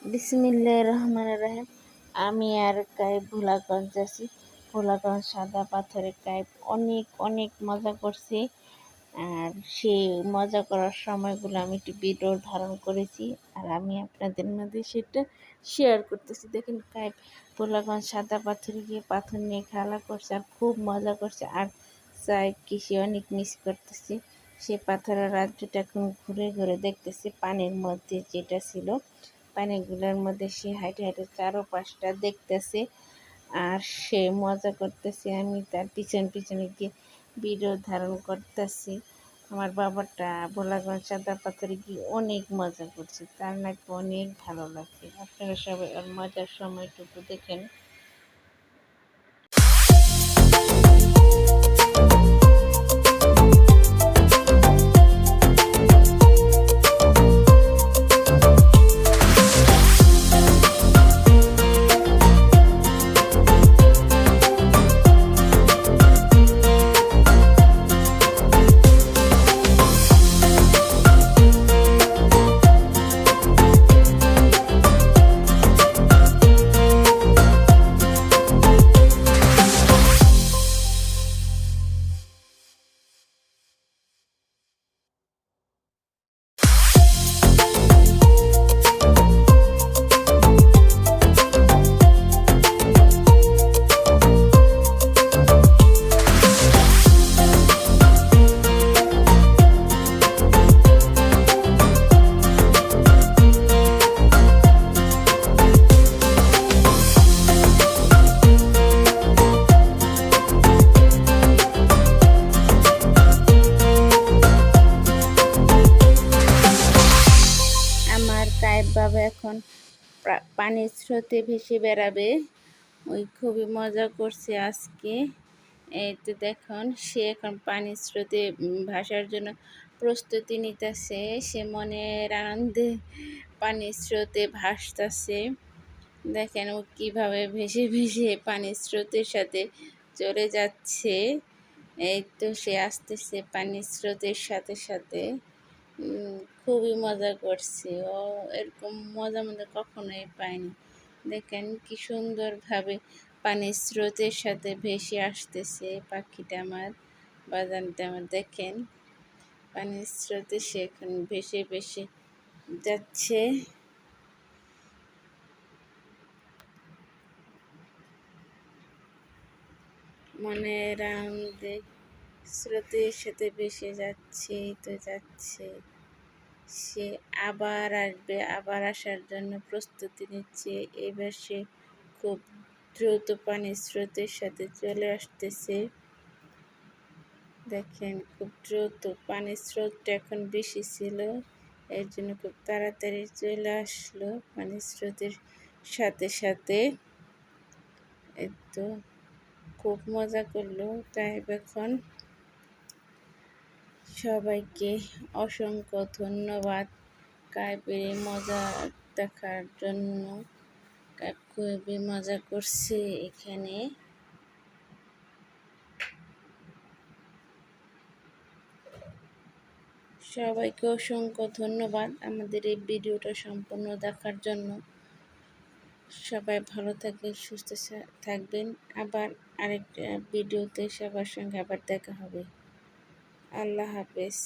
বিসমিল্লাহির রহমানির রহিম। আমি আর কাইব ভোলাগঞ্জ আছি। ভোলাগঞ্জ সাদা পাথরের কাইব অনেক অনেক মজা করছি। আর সেই মজা করার সময়গুলো আমি একটু ভিডিও ধারণ করেছি, আর আমি আপনাদের মধ্যে সেটা শেয়ার করতেছি। দেখেন কাইব ভোলাগঞ্জ সাদা পাথরে গিয়ে পাথর নিয়ে খেলা করছে আর খুব মজা করছে। আর চাই কৃষি অনেক মিস করতেছি। সে পাথরের রাজ্যটা এখন ঘুরে ঘুরে দেখতেছি, পানির মধ্যে যেটা ছিল পানিগুলোর মধ্যে সে হাইটে হাইটে চারোপাশটা দেখতেছে আর সে মজা করতেছে। আমি তার পিছনে গিয়ে ভিডিও ধারণ করতেছি। আমার বাবাটা ভোলাগঞ্জ সাদা পাথরে গিয়ে অনেক মজা করছে, তার নাকি অনেক ভালো লাগছে। আপনারা সবাই ওর মজার সময়টুকু দেখেন। আমার কায়েব বাবা এখন পানির স্রোতে ভেসে বেড়াবে। ওই খুবই মজা করছে আজকে। এই তো দেখুন সে এখন পানির স্রোতে ভাসার জন্য প্রস্তুতি নিতেছে। সে মনের আনন্দে পানির স্রোতে ভাসতেছে। দেখেন ও কীভাবে ভেসে ভেসে পানির স্রোতের সাথে চলে যাচ্ছে। এই তো সে আসতেছে পানির স্রোতের সাথে সাথে। খুবই মজা করছি। ও এরকম মজা কখনোই পায়নি। দেখেন কি সুন্দরভাবে পানির স্রোতের সাথে ভেসে আসতেছে পাখিটা আমার, বাজানটা আমার। দেখেন পানির স্রোতে সে এখন ভেসে ভেসে যাচ্ছে। মনের আনন্দে স্রোতের সাথে ভেসে যাচ্ছে তো যাচ্ছে। সে আবার আসবে, আবার আসার জন্য প্রস্তুতি নিচ্ছে। এবার সে খুব দ্রুত পানির স্রোতের সাথে চলে আসতেছে। দেখেন খুব দ্রুত পানির স্রোতটা এখন বেশি ছিল, এর জন্য খুব তাড়াতাড়ি চলে আসলো পানির স্রোতের সাথে সাথে। এই তো খুব মজা করলো। তাই এখন সবাইকে অসংখ্য ধন্যবাদ কাইবের মজা দেখার জন্য। কাইব খুবই মজা করছে এখানে। সবাইকে অসংখ্য ধন্যবাদ আমাদের এই ভিডিওটা সম্পূর্ণ দেখার জন্য। সবাই ভালো থাকবেন, সুস্থ থাকবেন। আবার আরেকটা ভিডিওতে সবার সঙ্গে আবার দেখা হবে। আল্লাহ হাফেজ।